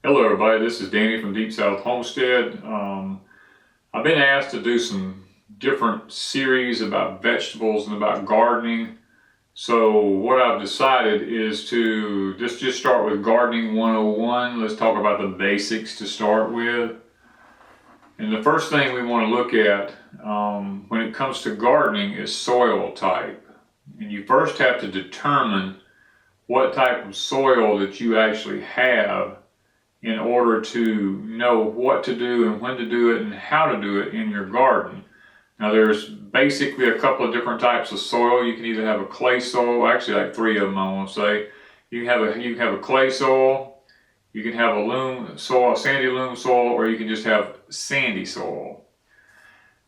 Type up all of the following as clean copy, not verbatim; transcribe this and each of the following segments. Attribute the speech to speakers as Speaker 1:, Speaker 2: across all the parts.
Speaker 1: Hello everybody, this is Danny from Deep South Homestead. I've been asked to do some different series about vegetables and about gardening. So what I've decided is to just start with Gardening 101. Let's talk about the basics to start with. And the first thing we want to look at when it comes to gardening is soil type. And you first have to determine what type of soil that you actually have in order to know what to do and when to do it and how to do it in your garden. Now there's basically a couple of different types of soil. You can either have a clay soil, actually like three of them I want to say. You can have a clay soil, you can have a loam soil, a sandy loam soil, or you can just have sandy soil.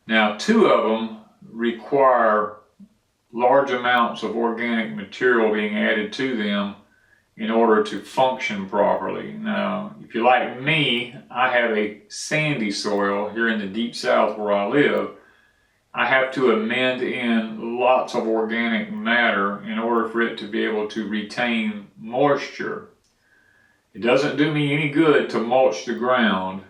Speaker 1: Now two of them require large amounts of organic material being added to them in order to function properly. Now, if you're like me, I have a sandy soil here in the Deep South where I live. I have to amend in lots of organic matter in order for it to be able to retain moisture. It doesn't do me any good to mulch the ground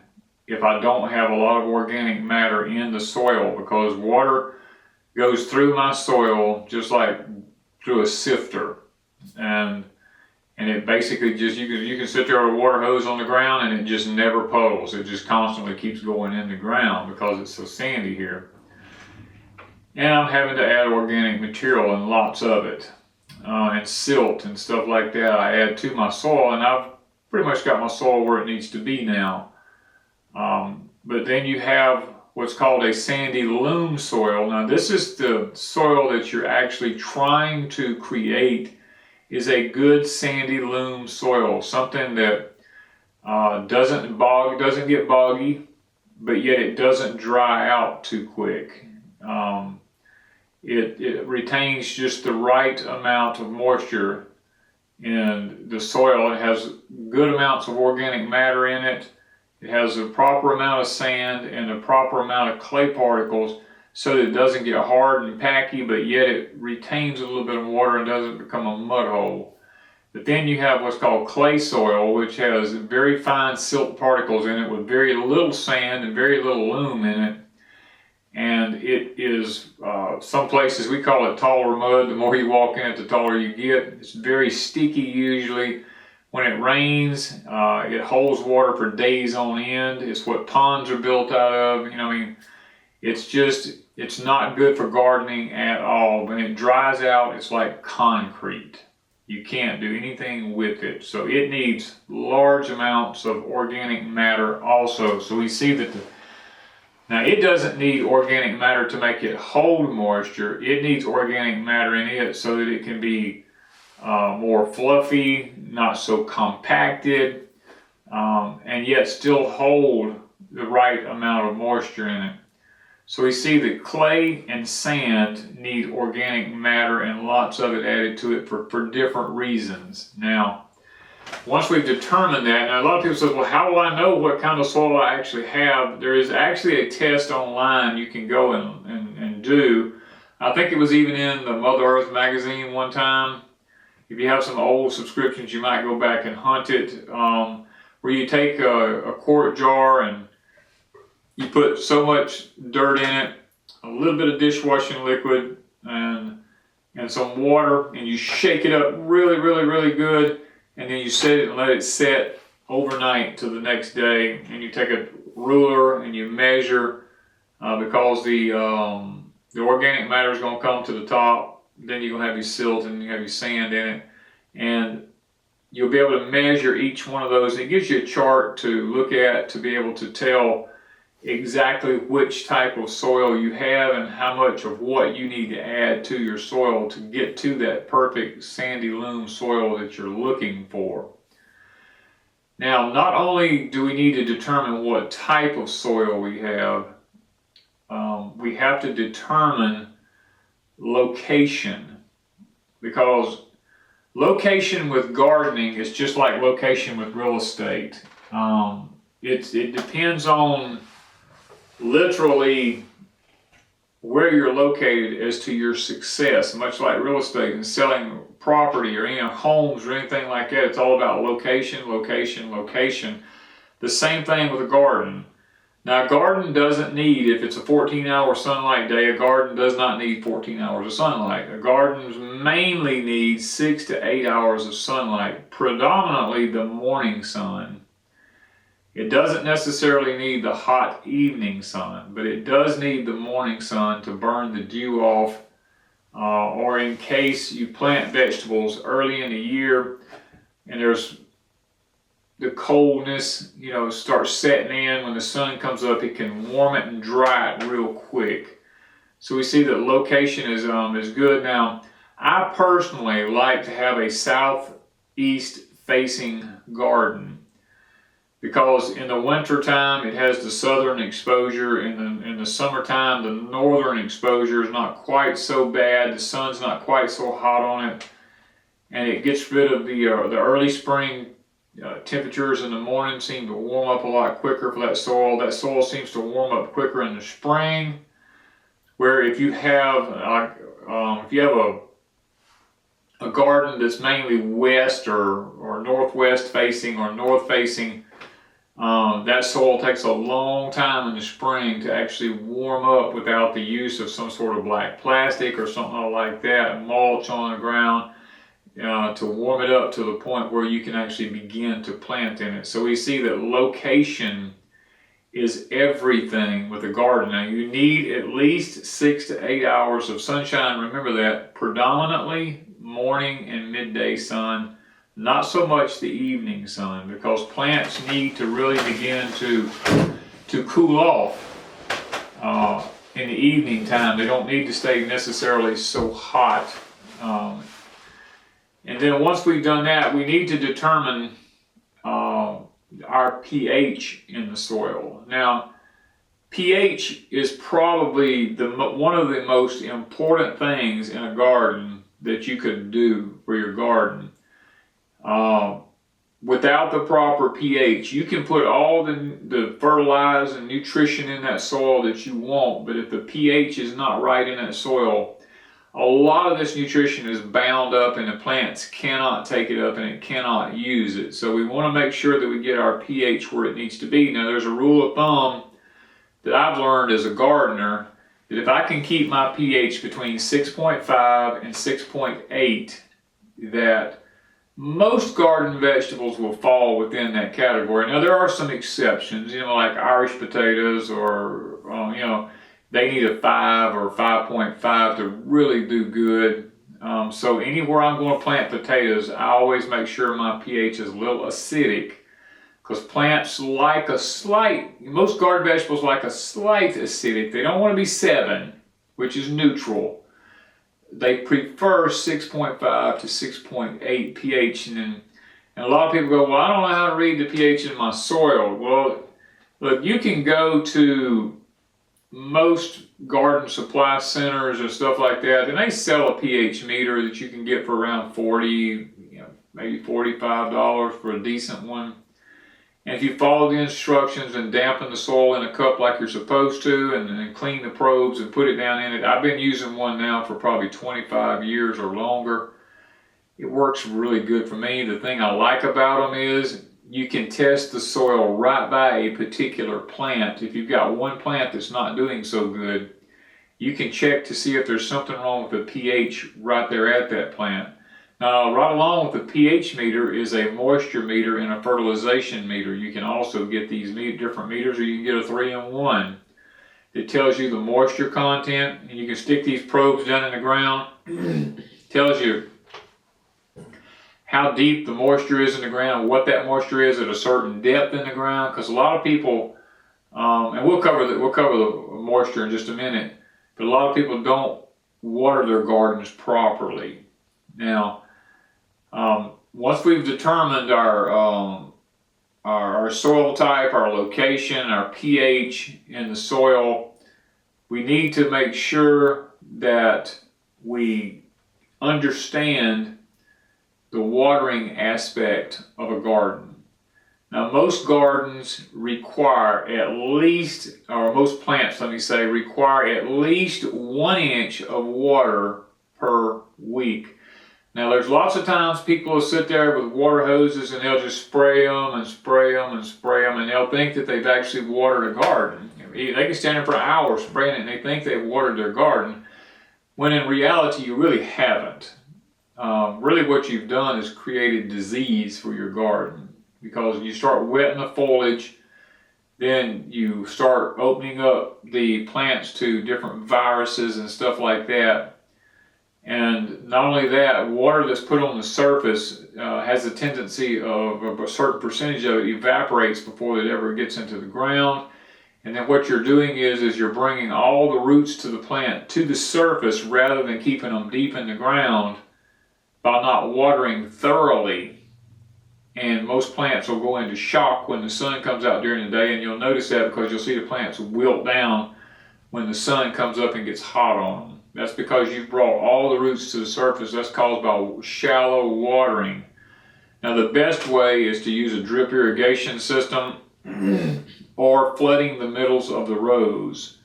Speaker 1: if I don't have a lot of organic matter in the soil, because water goes through my soil just like through a sifter. And it basically just, you can sit there with a water hose on the ground and it just never puddles. It just constantly keeps going in the ground because it's so sandy here. And I'm having to add organic material and lots of it. And silt and stuff like that I add to my soil, and I've pretty much got my soil where it needs to be now. But then you have what's called a sandy loam soil. Now this is the soil that you're actually trying to create, is a good sandy loam soil, something that doesn't get boggy, but yet it doesn't dry out too quick. It retains just the right amount of moisture in the soil. It has good amounts of organic matter in it. It has the proper amount of sand and the proper amount of clay particles, so that it doesn't get hard and packy, but yet it retains a little bit of water and doesn't become a mud hole. But then you have what's called clay soil, which has very fine silt particles in it with very little sand and very little loam in it. And it is, some places we call it taller mud. The more you walk in it, the taller you get. It's very sticky usually. When it rains, it holds water for days on end. It's what ponds are built out of. It's not good for gardening at all. When it dries out, it's like concrete. You can't do anything with it. So it needs large amounts of organic matter also. So we see that now it doesn't need organic matter to make it hold moisture. It needs organic matter in it so that it can be more fluffy, not so compacted, and yet still hold the right amount of moisture in it. So we see that clay and sand need organic matter and lots of it added to it for different reasons. Now, once we've determined that, now a lot of people say, well, how will I know what kind of soil I actually have? There is actually a test online you can go and do. I think it was even in the Mother Earth magazine one time. If you have some old subscriptions, you might go back and hunt it, where you take a quart jar and you put so much dirt in it, a little bit of dishwashing liquid, and some water, and you shake it up really, really, really good, and then you set it and let it set overnight to the next day. And you take a ruler and you measure, because the organic matter is going to come to the top. Then you're going to have your silt and you have your sand in it, and you'll be able to measure each one of those. It gives you a chart to look at to be able to tell exactly which type of soil you have and how much of what you need to add to your soil to get to that perfect sandy loam soil that you're looking for. Now, not only do we need to determine what type of soil we have to determine location, because location with gardening is just like location with real estate. It depends on literally where you're located as to your success, much like real estate and selling property or homes or anything like that. It's all about location, location, location. The same thing with a garden. Now, a garden doesn't need, if it's a 14-hour sunlight day, a garden does not need 14 hours of sunlight. A garden mainly needs 6 to 8 hours of sunlight, predominantly the morning sun. It doesn't necessarily need the hot evening sun, but it does need the morning sun to burn the dew off, or in case you plant vegetables early in the year and there's the coldness, starts setting in. When the sun comes up, it can warm it and dry it real quick. So we see that location is good. Now, I personally like to have a southeast facing garden, because in the winter time it has the southern exposure. In the summertime, the northern exposure is not quite so bad. The sun's not quite so hot on it, and it gets rid of the early spring temperatures in the morning. Seem to warm up a lot quicker for that soil. That soil seems to warm up quicker in the spring. Where if you have a garden that's mainly west or northwest facing or north facing, that soil takes a long time in the spring to actually warm up without the use of some sort of black plastic or something like that, mulch on the ground, to warm it up to the point where you can actually begin to plant in it. So we see that location is everything with a garden. Now, you need at least 6 to 8 hours of sunshine. Remember that, predominantly morning and midday sun. Not so much the evening sun, because plants need to really begin to cool off in the evening time. They don't need to stay necessarily so hot. And then once we've done that, we need to determine our pH in the soil. Now, pH is probably one of the most important things in a garden that you could do for your garden. Without the proper pH, you can put all the fertilizer and nutrition in that soil that you want, but if the pH is not right in that soil, a lot of this nutrition is bound up and the plants cannot take it up and it cannot use it. So we want to make sure that we get our pH where it needs to be. Now, there's a rule of thumb that I've learned as a gardener, that if I can keep my pH between 6.5 and 6.8, that most garden vegetables will fall within that category. Now, there are some exceptions, like Irish potatoes, or they need a 5 or 5.5 to really do good. So anywhere I'm going to plant potatoes, I always make sure my pH is a little acidic, because plants like most garden vegetables like a slight acidic. They don't want to be 7, which is neutral. They prefer 6.5 to 6.8 pH. And a lot of people go, well, I don't know how to read the pH in my soil. Well, look, you can go to most garden supply centers and stuff like that, and they sell a pH meter that you can get for around $40, maybe $45 for a decent one. And if you follow the instructions and dampen the soil in a cup like you're supposed to, and clean the probes and put it down in it. I've been using one now for probably 25 years or longer. It works really good for me. The thing I like about them is you can test the soil right by a particular plant. If you've got one plant that's not doing so good, you can check to see if there's something wrong with the pH right there at that plant. Now, right along with the pH meter is a moisture meter and a fertilization meter. You can also get these different meters, or you can get a 3-in-1. It tells you the moisture content, and you can stick these probes down in the ground. It tells you how deep the moisture is in the ground, what that moisture is at a certain depth in the ground. Because a lot of people, and we'll cover the moisture in just a minute, but a lot of people don't water their gardens properly. Now, once we've determined our soil type, our location, our pH in the soil, we need to make sure that we understand the watering aspect of a garden. Now, most gardens require at least, or most plants, let me say, require at least 1 inch of water per week. Now, there's lots of times people will sit there with water hoses and they'll just spray them and spray them and spray them, and they'll think that they've actually watered a garden. They can stand there for hours spraying it and they think they've watered their garden, when in reality you really haven't. Really what you've done is created disease for your garden, because you start wetting the foliage, then you start opening up the plants to different viruses and stuff like that. And not only that, water that's put on the surface has a tendency of a certain percentage of it evaporates before it ever gets into the ground. And then what you're doing is you're bringing all the roots to the plant to the surface rather than keeping them deep in the ground by not watering thoroughly. And most plants will go into shock when the sun comes out during the day, and you'll notice that because you'll see the plants wilt down when the sun comes up and gets hot on them. That's because you've brought all the roots to the surface. That's caused by shallow watering. Now, the best way is to use a drip irrigation system or flooding the middles of the rows.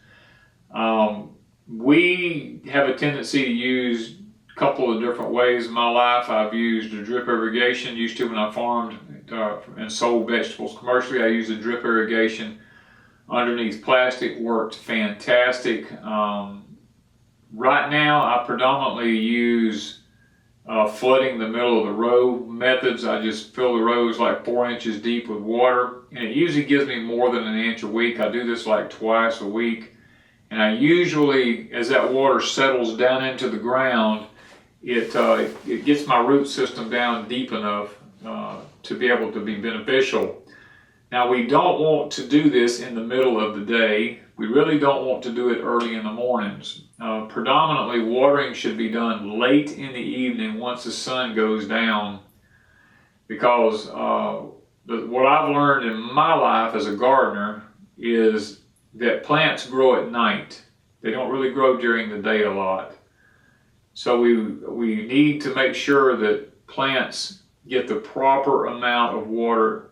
Speaker 1: We have a tendency to use a couple of different ways in my life. I've used a drip irrigation, used to when I farmed and sold vegetables commercially. I used a drip irrigation underneath plastic, worked fantastic. Right now, I predominantly use flooding the middle of the row methods. I just fill the rows like 4 inches deep with water, and it usually gives me more than 1 inch a week. I do this like twice a week, and I usually, as that water settles down into the ground, it gets my root system down deep enough to be able to be beneficial. Now, we don't want to do this in the middle of the day. We really don't want to do it early in the mornings. Predominantly, watering should be done late in the evening once the sun goes down, because what I've learned in my life as a gardener is that plants grow at night. They don't really grow during the day a lot. So we need to make sure that plants get the proper amount of water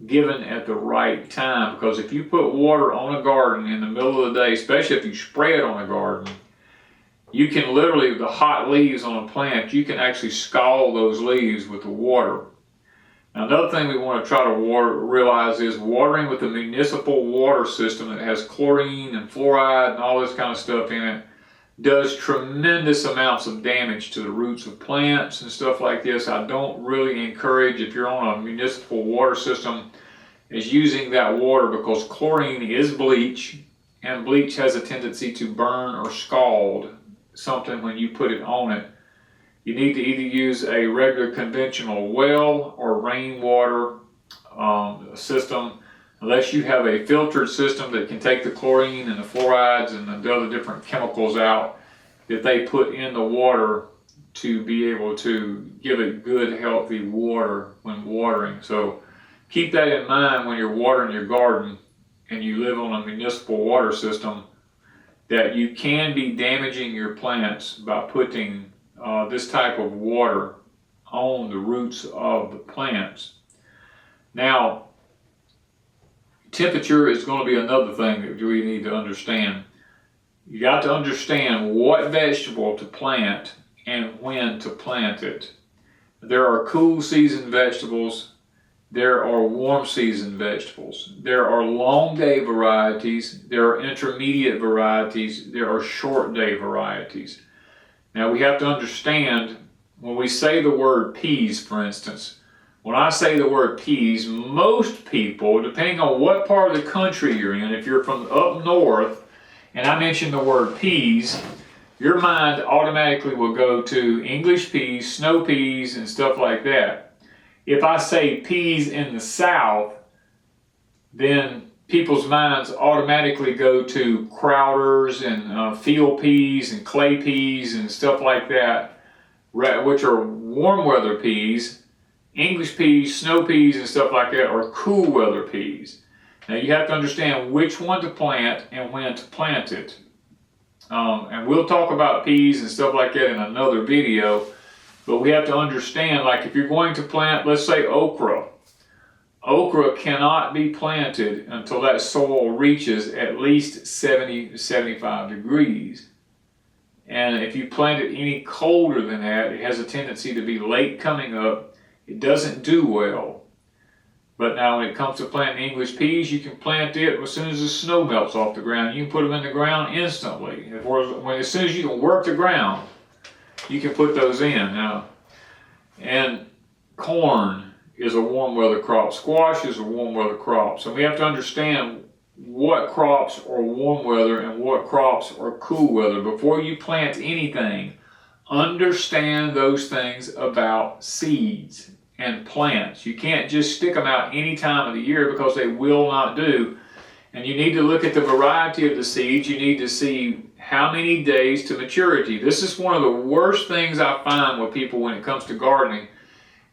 Speaker 1: given at the right time, because if you put water on a garden in the middle of the day, especially if you spray it on a garden, you can literally, the hot leaves on a plant, you can actually scald those leaves with the water. Now, another thing we want to try to realize is watering with the municipal water system that has chlorine and fluoride and all this kind of stuff in it does tremendous amounts of damage to the roots of plants and stuff like this. I don't really encourage, if you're on a municipal water system, is using that water, because chlorine is bleach, and bleach has a tendency to burn or scald something when you put it on it. You need to either use a regular conventional well or rainwater system, unless you have a filtered system that can take the chlorine and the fluorides and the other different chemicals out that they put in the water to be able to give it good, healthy water when watering. So keep that in mind when you're watering your garden and you live on a municipal water system, that you can be damaging your plants by putting this type of water on the roots of the plants. Now, temperature is going to be another thing that we need to understand. You got to understand what vegetable to plant and when to plant it. There are cool season vegetables. There are warm season vegetables. There are long day varieties. There are intermediate varieties. There are short day varieties. Now, we have to understand, when we say the word peas, for instance, when I say the word peas, most people, depending on what part of the country you're in, if you're from up north and I mention the word peas, your mind automatically will go to English peas, snow peas, and stuff like that. If I say peas in the South, then people's minds automatically go to Crowders and field peas and clay peas and stuff like that, which are warm weather peas. English peas, snow peas, and stuff like that are cool weather peas. Now, you have to understand which one to plant and when to plant it. And we'll talk about peas and stuff like that in another video, but we have to understand, like if you're going to plant, let's say okra. Okra cannot be planted until that soil reaches at least 70 to 75 degrees. And if you plant it any colder than that, it has a tendency to be late coming up. It doesn't do well. But now when it comes to planting English peas, you can plant it as soon as the snow melts off the ground. You can put them in the ground instantly. As soon as you can work the ground, you can put those in. Now, and corn is a warm weather crop. Squash is a warm weather crop. So we have to understand what crops are warm weather and what crops are cool weather. Before you plant anything, understand those things about seeds and plants. You can't just stick them out any time of the year because they will not do. And you need to look at the variety of the seeds. You need to see how many days to maturity. This is one of the worst things I find with people when it comes to gardening.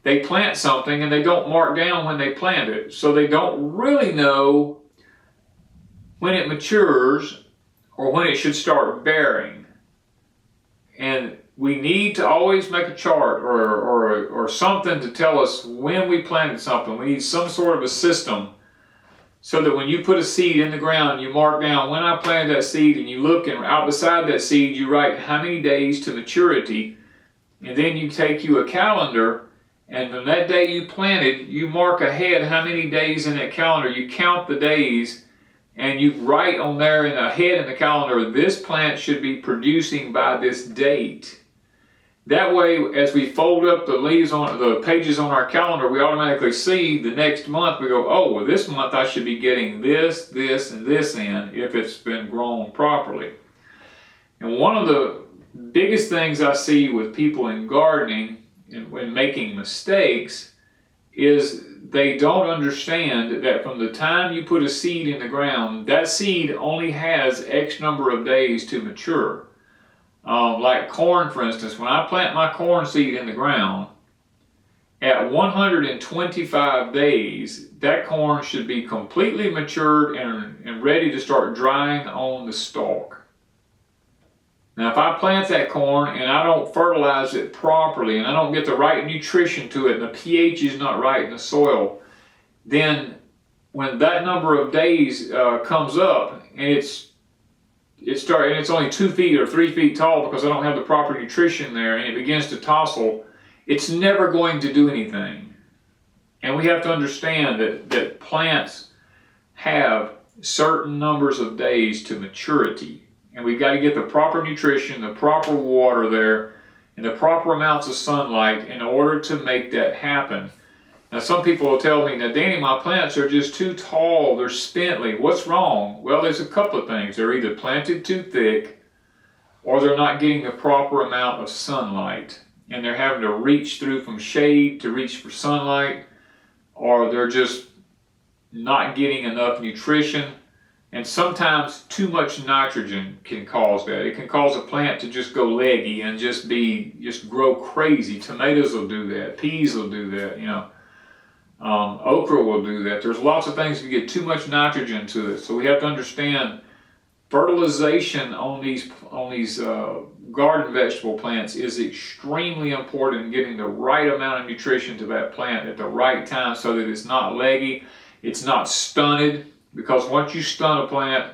Speaker 1: They plant something and they don't mark down when they plant it. So they don't really know when it matures or when it should start bearing. And we need to always make a chart or something to tell us when we planted something. We need some sort of a system so that when you put a seed in the ground, you mark down when I planted that seed, and you look, and out beside that seed you write how many days to maturity, and then you take you a calendar, and on that day you planted, you mark ahead how many days in that calendar. You count the days, and you write on there in ahead in the calendar, this plant should be producing by this date. That way, as we fold up the leaves on the pages on our calendar, we automatically see the next month. We go, oh, well, this month I should be getting this, this, and this in if it's been grown properly. And one of the biggest things I see with people in gardening and when making mistakes is they don't understand that from the time you put a seed in the ground, that seed only has X number of days to mature. Like corn, for instance, when I plant my corn seed in the ground, at 125 days, that corn should be completely matured and ready to start drying on the stalk. Now, if I plant that corn and I don't fertilize it properly and I don't get the right nutrition to it and the pH is not right in the soil, then when that number of days comes up and it's only 2 feet or 3 feet tall because I don't have the proper nutrition there, and it begins to tossle, it's never going to do anything. And we have to understand that plants have certain numbers of days to maturity. And we've got to get the proper nutrition, the proper water there, and the proper amounts of sunlight in order to make that happen. Now, some people will tell me, now, Danny, my plants are just too tall, they're spindly. What's wrong? Well, there's a couple of things. They're either planted too thick, or they're not getting the proper amount of sunlight. And they're having to reach through from shade to reach for sunlight, or they're just not getting enough nutrition. And sometimes too much nitrogen can cause that. It can cause a plant to just go leggy and just grow crazy. Tomatoes will do that. Peas will do that, Okra will do that. There's lots of things that get too much nitrogen to it. So we have to understand fertilization on these garden vegetable plants is extremely important in getting the right amount of nutrition to that plant at the right time so that it's not leggy, it's not stunted, because once you stun a plant,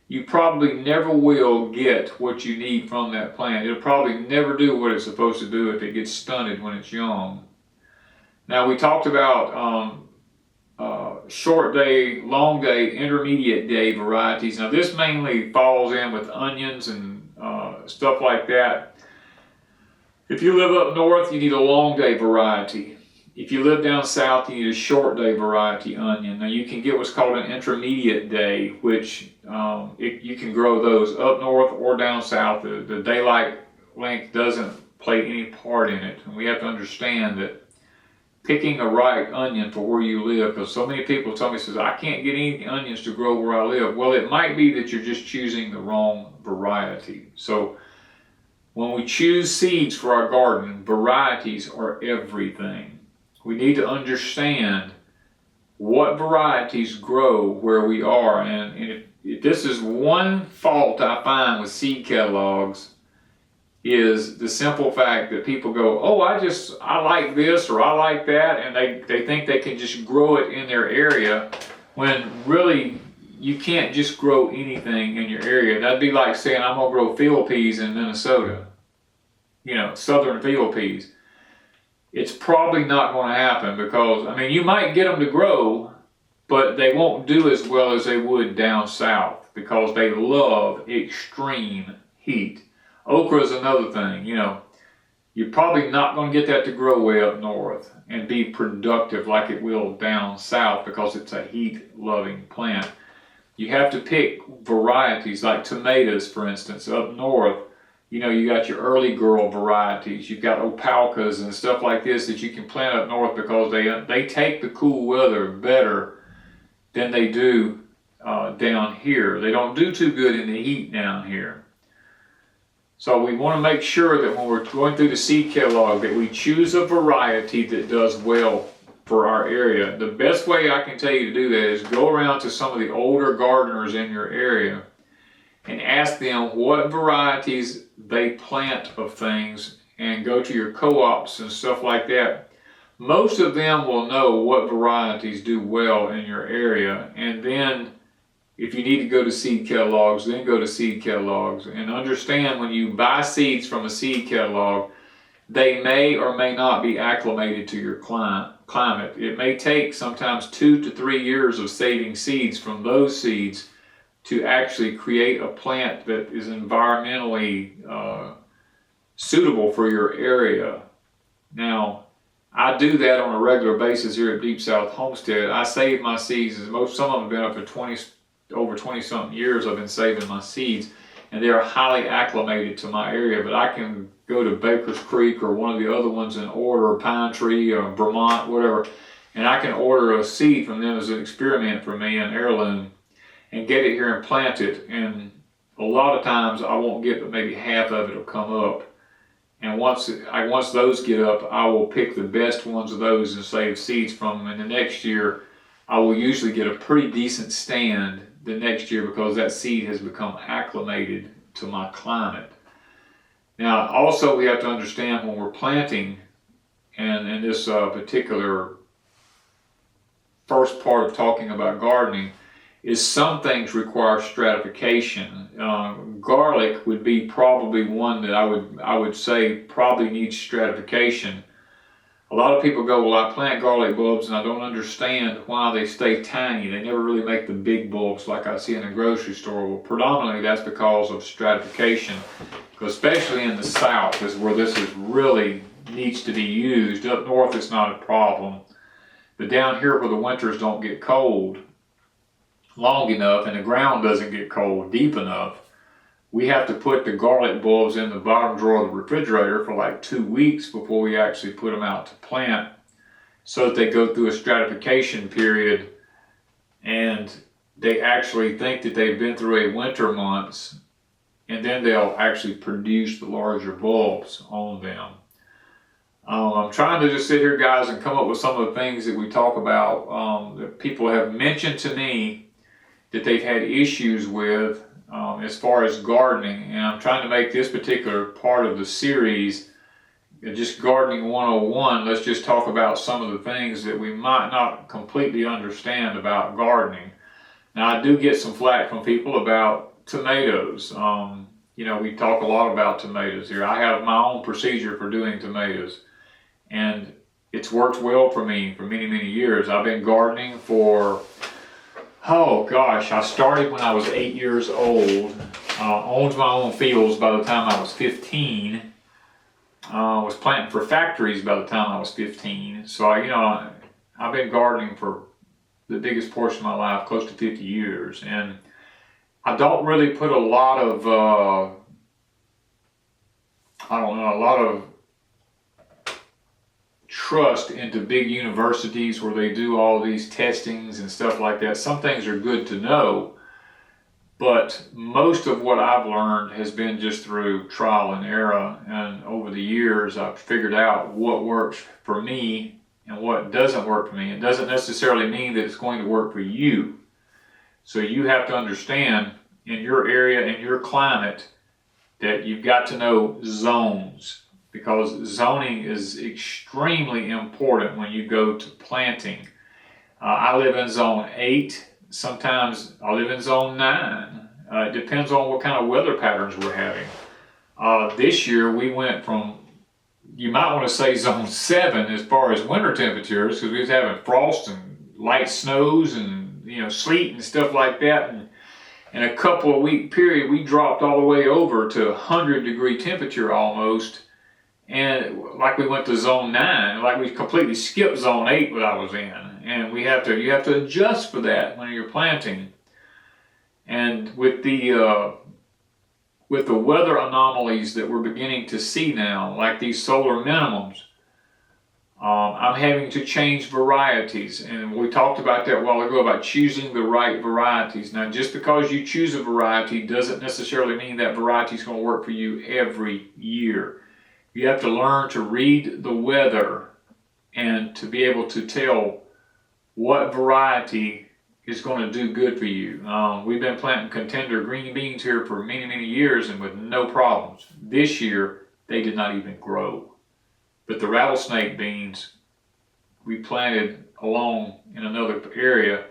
Speaker 1: you probably never will get what you need from that plant. It'll probably never do what it's supposed to do if it gets stunted when it's young. Now, we talked about short day, long day, intermediate day varieties. Now, this mainly falls in with onions and stuff like that. If you live up north, you need a long day variety. If you live down south, you need a short day variety onion. Now, you can get what's called an intermediate day, which you can grow those up north or down south. The daylight length doesn't play any part in it. And we have to understand that picking a right onion for where you live, because so many people tell me, says, I can't get any onions to grow where I live. Well, it might be that you're just choosing the wrong variety. So when we choose seeds for our garden, varieties are everything. We need to understand what varieties grow where we are. And if this is one fault I find with seed catalogs, is the simple fact that people go, oh, I like this or I like that, and they think they can just grow it in their area, when really you can't just grow anything in your area. That'd be like saying I'm gonna grow field peas in Minnesota, southern field peas. It's probably not going to happen, because, I mean, you might get them to grow, but they won't do as well as they would down south, because they love extreme heat. Okra is another thing, you're probably not going to get that to grow way up north and be productive like it will down south, because it's a heat-loving plant. You have to pick varieties, like tomatoes, for instance, up north. You got your early girl varieties, you've got opalcas and stuff like this that you can plant up north, because they take the cool weather better than they do down here. They don't do too good in the heat down here. So we want to make sure that when we're going through the seed catalog that we choose a variety that does well for our area. The best way I can tell you to do that is go around to some of the older gardeners in your area and ask them what varieties they plant of things, and go to your co-ops and stuff like that. Most of them will know what varieties do well in your area, and then if you need to go to seed catalogs, then go to seed catalogs, and understand when you buy seeds from a seed catalog, they may or may not be acclimated to your climate. It may take sometimes 2 to 3 years of saving seeds from those seeds to actually create a plant that is environmentally suitable for your area. Now, I do that on a regular basis here at Deep South Homestead. I save my seeds, some of them have been up for over 20 something years. I've been saving my seeds, and they are highly acclimated to my area. But I can go to Baker's Creek or one of the other ones and order Pine Tree or Vermont, whatever, and I can order a seed from them as an experiment for me, an heirloom, and get it here and plant it. And a lot of times I won't get, but maybe half of it will come up. And once those get up, I will pick the best ones of those and save seeds from them. And the next year, I will usually get a pretty decent stand the next year, because that seed has become acclimated to my climate. Now, also we have to understand when we're planting, and in this particular first part of talking about gardening, is some things require stratification. Garlic would be probably one that I would say probably needs stratification. A lot of people go, well, I plant garlic bulbs and I don't understand why they stay tiny. They never really make the big bulbs like I see in the grocery store. Well, predominantly that's because of stratification, especially in the south is where this really needs to be used. Up north it's not a problem, but down here where the winters don't get cold long enough and the ground doesn't get cold deep enough, we have to put the garlic bulbs in the bottom drawer of the refrigerator for like 2 weeks before we actually put them out to plant, so that they go through a stratification period and they actually think that they've been through a winter months, and then they'll actually produce the larger bulbs on them. I'm trying to just sit here, guys, and come up with some of the things that we talk about that people have mentioned to me that they've had issues with as far as gardening. And I'm trying to make this particular part of the series just Gardening 101. Let's just talk about some of the things that we might not completely understand about gardening. Now, I do get some flack from people about tomatoes. We talk a lot about tomatoes here. I have my own procedure for doing tomatoes, and it's worked well for me for many, many years. I've been gardening for, I started when I was 8 years old. Owned my own fields by the time I was 15. Was planting for factories by the time I was 15. So I've been gardening for the biggest portion of my life, close to 50 years. And I don't really put a lot of, trust into big universities where they do all these testings and stuff like that. Some things are good to know, but most of what I've learned has been just through trial and error. And over the years, I've figured out what works for me and what doesn't work for me. It doesn't necessarily mean that it's going to work for you. So you have to understand, in your area, in your climate, that you've got to know zones, because zoning is extremely important when you go to planting. I live in zone 8. Sometimes I live in zone 9. It depends on what kind of weather patterns we're having. This year we went from, you might want to say zone 7 as far as winter temperatures, because we was having frost and light snows and sleet and stuff like that. And in a couple of week period, we dropped all the way over to 100-degree temperature almost. And like we went to zone 9, like we completely skipped zone 8 that I was in. And you have to adjust for that when you're planting. And with the weather anomalies that we're beginning to see now, like these solar minimums, I'm having to change varieties. And we talked about that a while ago about choosing the right varieties. Now, just because you choose a variety doesn't necessarily mean that variety is going to work for you every year. You have to learn to read the weather and to be able to tell what variety is going to do good for you. We've been planting contender green beans here for many, many years and with no problems. This year, they did not even grow. But the rattlesnake beans we planted along in another area,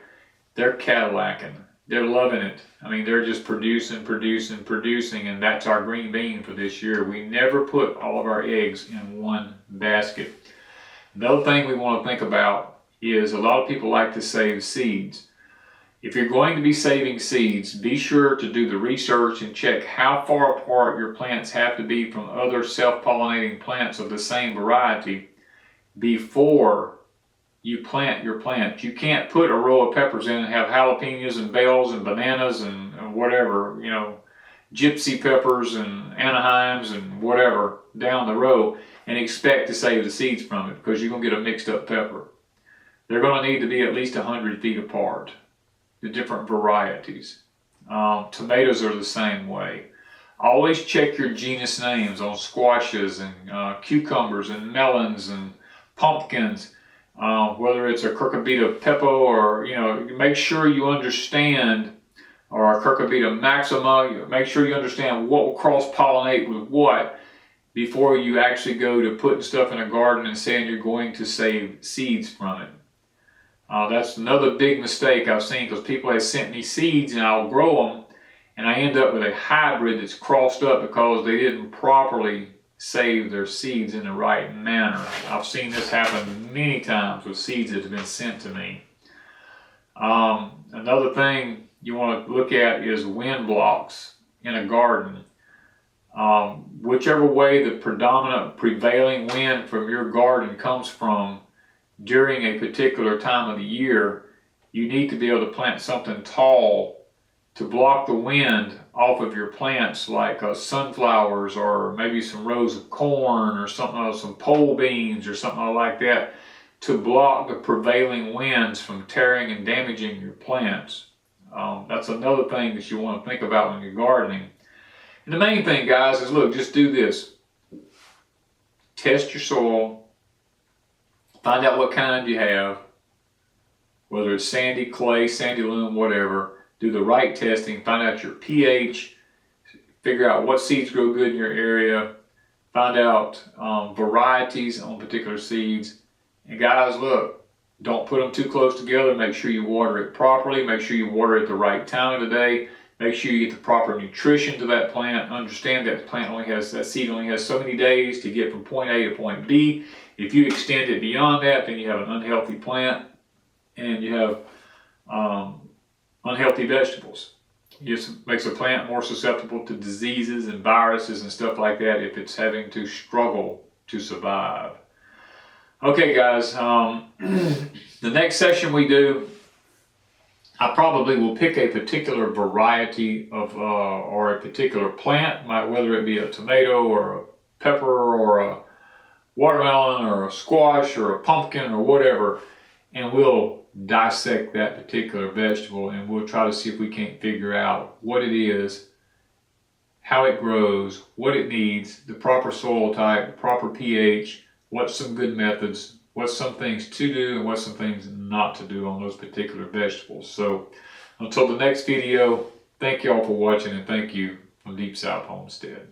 Speaker 1: they're Cadillacing. They're loving it. I mean, they're just producing, and that's our green bean for this year. We never put all of our eggs in one basket. Another thing we want to think about is a lot of people like to save seeds. If you're going to be saving seeds, be sure to do the research and check how far apart your plants have to be from other self-pollinating plants of the same variety before you plant your plant. You can't put a row of peppers in and have jalapenos and bells and bananas and whatever, gypsy peppers and Anaheims and whatever down the row and expect to save the seeds from it, because you're going to get a mixed up pepper. They're going to need to be at least 100 feet apart, the different varieties. Tomatoes are the same way. Always check your genus names on squashes and cucumbers and melons and pumpkins. Whether it's a cucurbita pepo or, make sure you understand, or a cucurbita maxima, make sure you understand what will cross-pollinate with what before you actually go to putting stuff in a garden and saying you're going to save seeds from it. That's another big mistake I've seen, because people have sent me seeds and I'll grow them and I end up with a hybrid that's crossed up because they didn't properly save their seeds in the right manner. I've seen this happen many times with seeds that have been sent to me. Another thing you want to look at is wind blocks in a garden. Whichever way the predominant prevailing wind from your garden comes from during a particular time of the year, you need to be able to plant something tall to block the wind off of your plants, like sunflowers or maybe some rows of corn or something, some pole beans or something like that, to block the prevailing winds from tearing and damaging your plants. That's another thing that you want to think about when you're gardening. And the main thing, guys, is look, just do this. Test your soil. Find out what kind you have, whether it's sandy, clay, sandy loam, whatever. Do the right testing, find out your pH, figure out what seeds grow good in your area, find out varieties on particular seeds. And guys, look, don't put them too close together. Make sure you water it properly. Make sure you water it at the right time of the day. Make sure you get the proper nutrition to that plant. Understand that that seed only has so many days to get from point A to point B. If you extend it beyond that, then you have an unhealthy plant and you have unhealthy vegetables. It just makes a plant more susceptible to diseases and viruses and stuff like that if it's having to struggle to survive. Okay, guys, the next session we do, I probably will pick a particular variety of or a particular plant, whether it be a tomato or a pepper or a watermelon or a squash or a pumpkin or whatever, and we'll dissect that particular vegetable and we'll try to see if we can't figure out what it is, how it grows, what it needs, the proper soil type, proper pH, what's some good methods, what's some things to do and what's some things not to do on those particular vegetables. So until the next video, thank you all for watching, and thank you from Deep South Homestead.